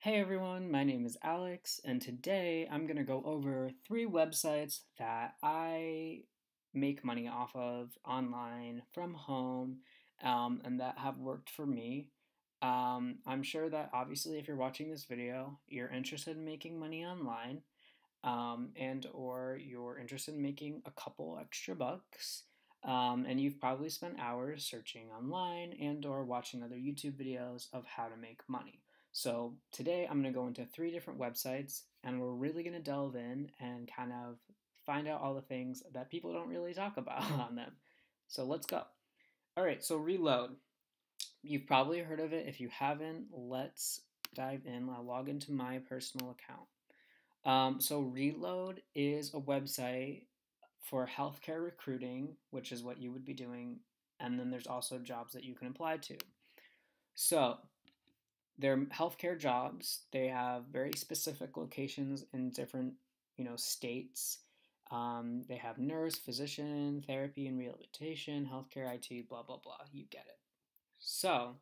Hey everyone, my name is Alex, and today I'm going to go over three websites that I make money off of online from home and that have worked for me. I'm sure that obviously if you're watching this video, you're interested in making money online and or you're interested in making a couple extra bucks. And you've probably spent hours searching online and or watching other YouTube videos of how to make money. So today I'm going to go into three different websites and we're really going to delve in and kind of find out all the things that people don't really talk about on them. So let's go. All right, so Reload. You've probably heard of it. If you haven't, let's dive in. I'll log into my personal account. So Reload is a website for healthcare recruiting, which is what you would be doing, and then there's also jobs that you can apply to. So they're healthcare jobs. They have very specific locations in different, states. They have nurse, physician, therapy and rehabilitation, healthcare, IT, blah blah blah. You get it. So,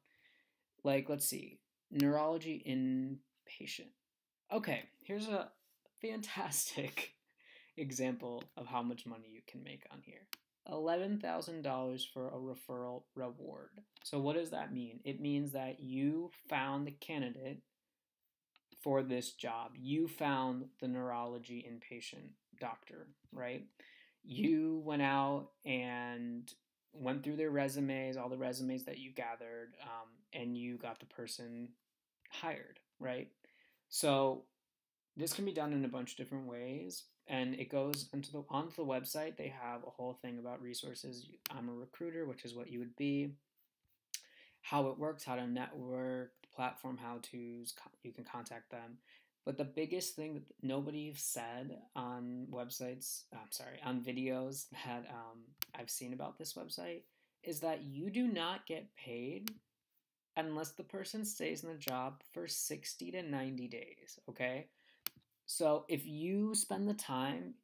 let's see, neurology inpatient. Okay, here's a fantastic example of how much money you can make on here. $11,000 for a referral reward. So what does that mean? It means that you found the candidate for this job. You found the neurology inpatient doctor, right? You went out and went through their resumes, all the resumes that you gathered, and you got the person hired, right? So this can be done in a bunch of different ways, and it goes onto the website. They have a whole thing about resources. I'm a recruiter, which is what you would be, how it works, how to network, the platform how to's, you can contact them. But the biggest thing that nobody said on websites, I'm sorry, on videos that I've seen about this website is that you do not get paid unless the person stays in the job for 60 to 90 days, okay? So if you spend the time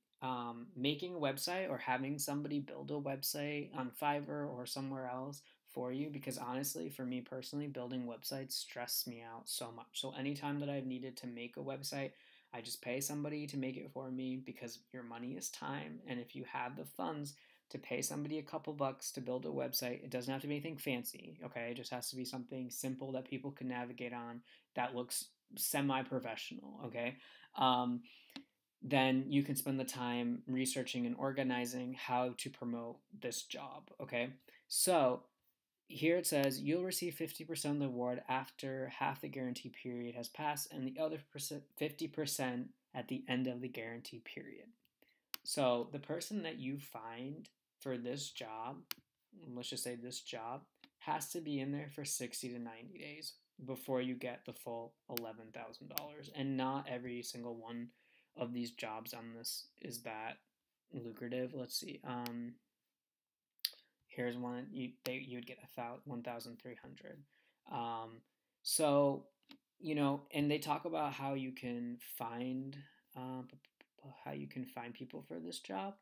making a website or having somebody build a website on Fiverr or somewhere else for you, because honestly, for me personally, building websites stress me out so much. So anytime that I've needed to make a website, I just pay somebody to make it for me because your money is time. And if you have the funds to pay somebody a couple bucks to build a website, it doesn't have to be anything fancy, okay? It just has to be something simple that people can navigate on that looks semi-professional, okay? um, then you can spend the time researching and organizing how to promote this job. Okay, so here it says you'll receive 50% of the award after half the guarantee period has passed, and the other 50% at the end of the guarantee period. So the person that you find for this job, let's just say this job, has to be in there for 60 to 90 days before you get the full $11,000. And not every single one of these jobs on this is that lucrative. Let's see. Here's one you would get 1,300. Um, so and they talk about how you can find uh, people for this job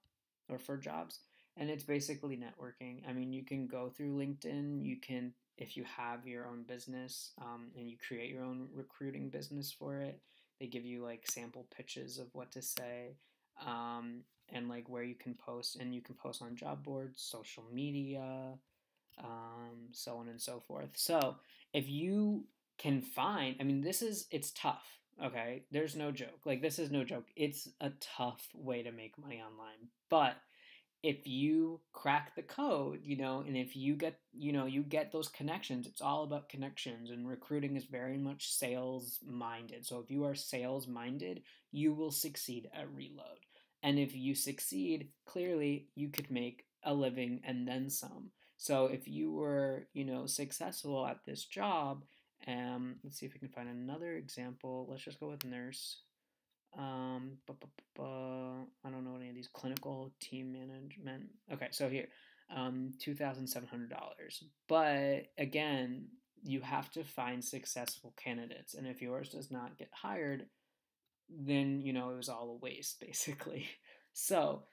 or for jobs, and it's basically networking. I mean, you can go through LinkedIn. You can, if you have your own business and you create your own recruiting business for it, they give you like sample pitches of what to say. And like where you can post, and you can post on job boards, social media, so on and so forth. So if you can find, I mean, it's tough. Okay, there's no joke. Like, this is no joke. It's a tough way to make money online. But if you crack the code, and if you get, you get those connections, it's all about connections, and recruiting is very much sales minded. So if you are sales minded, you will succeed at Reload. And if you succeed, clearly you could make a living and then some. So if you were, successful at this job, let's see if we can find another example. Let's just go with nurse. I don't know any of these. Clinical team management. Okay, so here, $2,700. But again, you have to find successful candidates, and if yours does not get hired, then it was all a waste, basically. So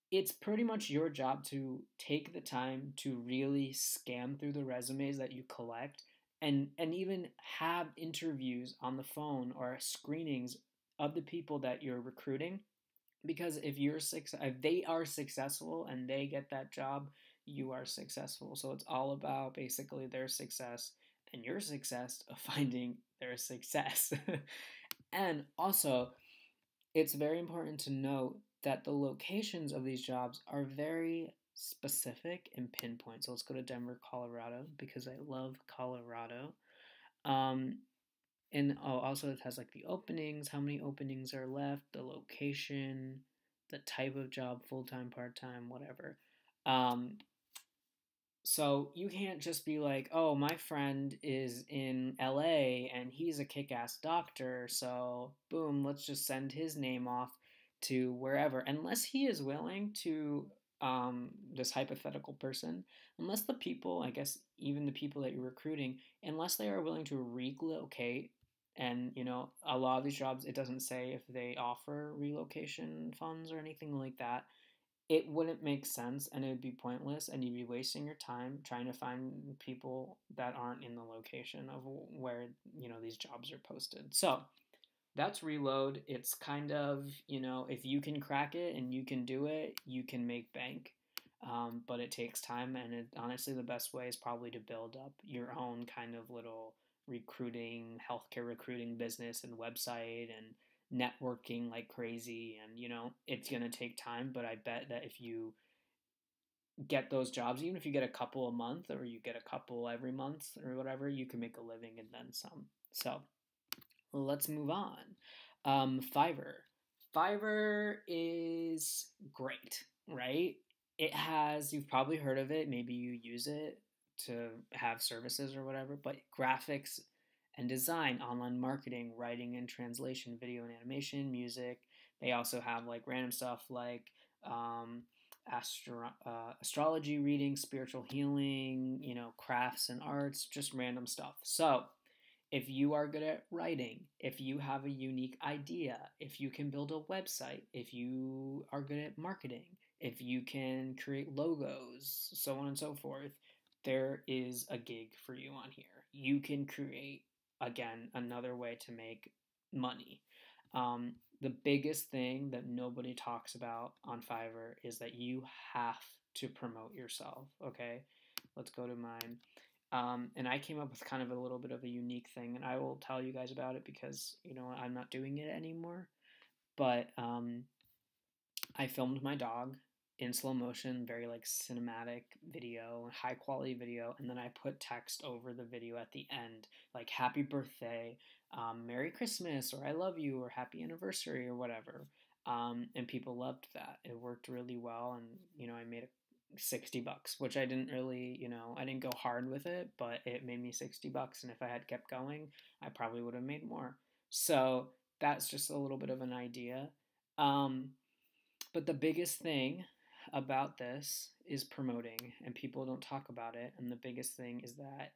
it's pretty much your job to take the time to really scan through the resumes that you collect and even have interviews on the phone or screenings of the people that you're recruiting, because if they are successful and they get that job, you are successful. So it's all about basically their success and your success of finding their success. And also, it's very important to note that the locations of these jobs are very specific and pinpoint. So let's go to Denver, Colorado, because I love Colorado. um, and also it has like the openings, how many openings are left, the location, the type of job, full time, part time, whatever. Um, so you can't just be like, oh, my friend is in LA and he's a kick ass doctor, so boom, let's just send his name off to wherever. Unless he is willing to, this hypothetical person, unless the people, I guess, even the people that you're recruiting, unless they are willing to relocate, and a lot of these jobs, it doesn't say if they offer relocation funds or anything like that, it wouldn't make sense and it would be pointless, and you'd be wasting your time trying to find people that aren't in the location of where these jobs are posted. So that's Reload. It's kind of, if you can crack it and you can do it, you can make bank. But it takes time, and honestly, the best way is probably to build up your own kind of little healthcare recruiting business and website and networking like crazy. And it's going to take time, but I bet that if you get those jobs, even if you get a couple a month or you get a couple every month or whatever, you can make a living and then some. So let's move on. Fiverr. Fiverr is great, right? You've probably heard of it, maybe you use it to have services or whatever, but graphics and design, online marketing, writing and translation, video and animation, music. They also have like random stuff like um, astrology reading, spiritual healing, crafts and arts, just random stuff. So if you are good at writing, if you have a unique idea, if you can build a website, if you are good at marketing, if you can create logos, so on and so forth, there is a gig for you on here. You can create, again, another way to make money. The biggest thing that nobody talks about on Fiverr is that you have to promote yourself, okay? Let's go to mine. And I came up with kind of a little bit of a unique thing, and I will tell you guys about it because, I'm not doing it anymore. But I filmed my dog in slow motion, very like cinematic video, high quality video, and then I put text over the video at the end, like happy birthday, Merry Christmas, or I love you, or happy anniversary, or whatever. And people loved that. It worked really well, and I made $60, which I didn't really, I didn't go hard with it, but it made me $60. And if I had kept going, I probably would have made more. So that's just a little bit of an idea. Um, but the biggest thing about this is promoting, and people don't talk about it. And the biggest thing is that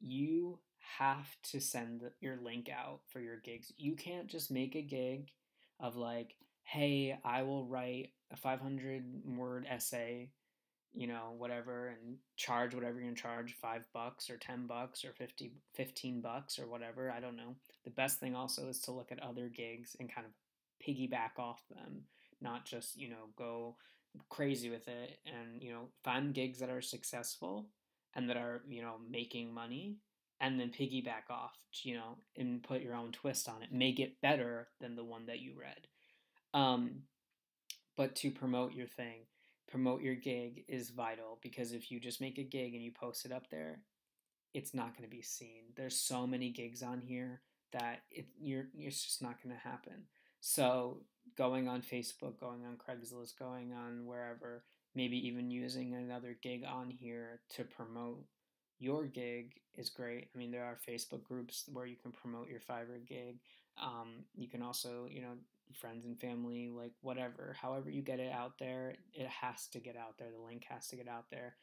you have to send your link out for your gigs. You can't just make a gig of like, hey, I will write a 500-word essay, whatever, and charge whatever you're gonna charge, $5 or $10 or 15 bucks or whatever. I don't know. The best thing also is to look at other gigs and kind of piggyback off them, not just, go crazy with it, and, find gigs that are successful and that are, making money, and then piggyback off, and put your own twist on it. Make it better than the one that you read. Um, but to promote your thing, promote your gig is vital, because if you just make a gig and you post it up there, it's not going to be seen. There's so many gigs on here that it's just not going to happen. So going on Facebook, going on Craigslist, going on wherever, maybe even using another gig on here to promote your gig is great. I mean, there are Facebook groups where you can promote your Fiverr gig. You can also, friends and family, like whatever, however you get it out there, it has to get out there. The link has to get out there.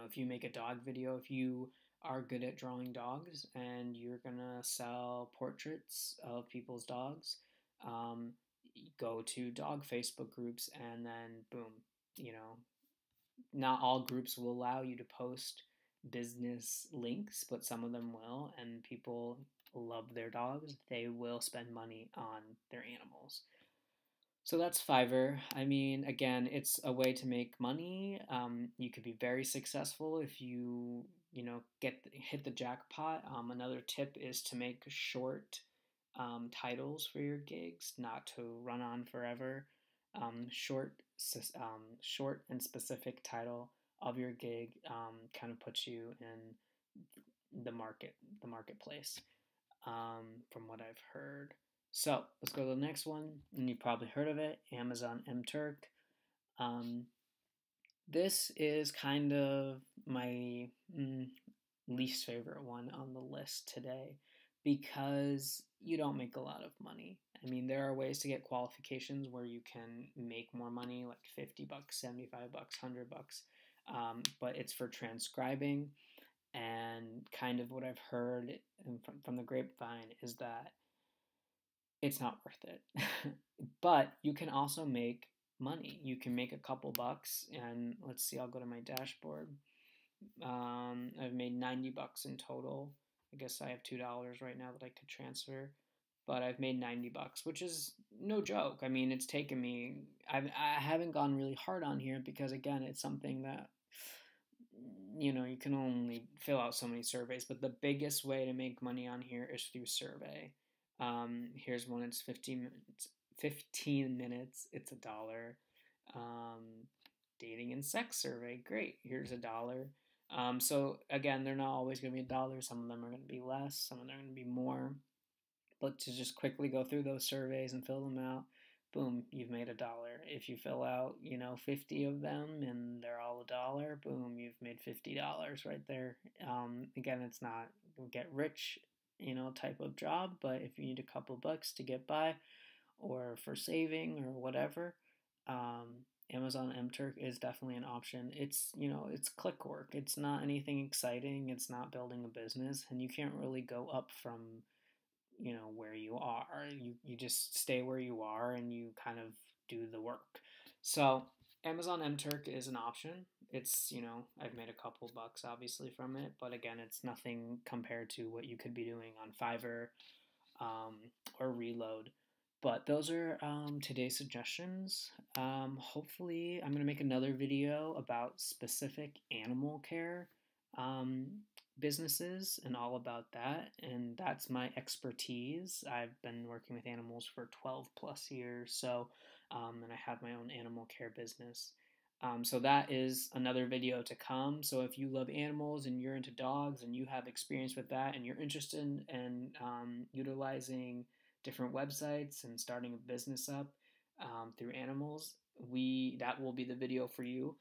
If you make a dog video, if you are good at drawing dogs and you're gonna sell portraits of people's dogs, go to dog Facebook groups, and then boom, not all groups will allow you to post business links, but some of them will, and people love their dogs. They will spend money on their animals. So that's Fiverr. I mean, again, it's a way to make money. You could be very successful if you hit the jackpot. Another tip is to make short titles for your gigs, not to run on forever. Short and specific title of your gig kind of puts you in the marketplace, from what I've heard. So let's go to the next one, and you've probably heard of it, Amazon MTurk. Um, this is kind of my least favorite one on the list today because you don't make a lot of money. I mean, there are ways to get qualifications where you can make more money, like $50, $75, $100, but it's for transcribing. And kind of what I've heard from the grapevine is that it's not worth it. But you can also make money. You can make a couple bucks, and let's see, I'll go to my dashboard. I've made $90 in total. I guess I have $2 right now that I could transfer, but I've made $90, which is no joke. I mean, it's taken me. I haven't gone really hard on here because again, it's something that you can only fill out so many surveys. But the biggest way to make money on here is through survey. Here's one. It's 15 minutes. 15 minutes. It's $1. Dating and sex survey. Great. Here's $1. So again, they're not always going to be $1. Some of them are going to be less. Some of them are going to be more. But to just quickly go through those surveys and fill them out, boom, you've made $1. If you fill out, 50 of them and they're all $1, boom, you've made $50 right there. Again, it's not get rich, type of job, but if you need a couple bucks to get by or for saving or whatever, Amazon MTurk is definitely an option. It's click work. It's not anything exciting. It's not building a business, and you can't really go up from where you are. You just stay where you are and you kind of do the work. So Amazon MTurk is an option. It's I've made a couple bucks obviously from it, but again, it's nothing compared to what you could be doing on Fiverr, or Reload. But those are today's suggestions. Hopefully I'm going to make another video about specific animal care businesses and all about that, and that's my expertise. I've been working with animals for 12 plus years, and I have my own animal care business. So that is another video to come. So if you love animals and you're into dogs and you have experience with that and you're interested in utilizing different websites and starting a business up through animals, that will be the video for you.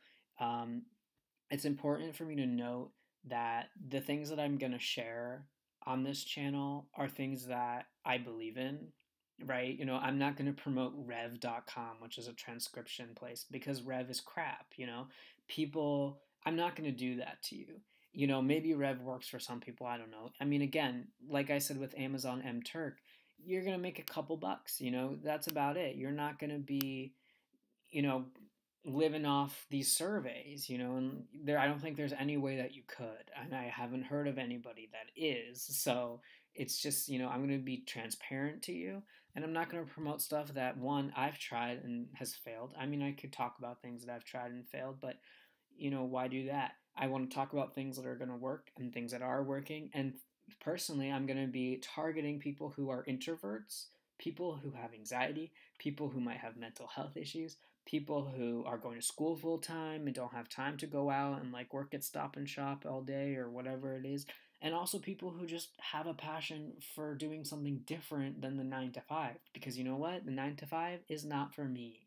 It's important for me to note that the things that I'm going to share on this channel are things that I believe in, right? I'm not going to promote rev.com, which is a transcription place, because rev is crap. I'm not going to do that to you. Maybe rev works for some people. I don't know. I mean, again, like I said with Amazon MTurk, you're going to make a couple bucks. That's about it. You're not going to be, living off these surveys, and I don't think there's any way that you could, and I haven't heard of anybody that is. So it's just, I'm going to be transparent to you, and I'm not going to promote stuff that, one, I've tried and has failed. I mean, I could talk about things that I've tried and failed, but why do that? I want to talk about things that are going to work and things that are working. And personally, I'm going to be targeting people who are introverts, people who have anxiety, people who might have mental health issues, people who are going to school full time and don't have time to go out and work at Stop and Shop all day or whatever it is, and also people who just have a passion for doing something different than the 9 to 5, because you know what, the 9 to 5 is not for me.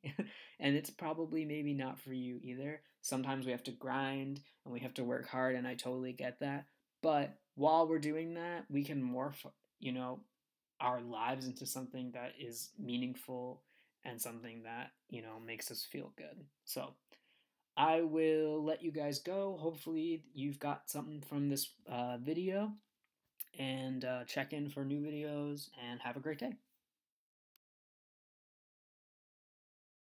And it's probably maybe not for you either. Sometimes we have to grind and we have to work hard, and I totally get that, but while we're doing that, we can morph our lives into something that is meaningful and something that makes us feel good. So I will let you guys go. Hopefully you've got something from this video, and check in for new videos, and have a great day.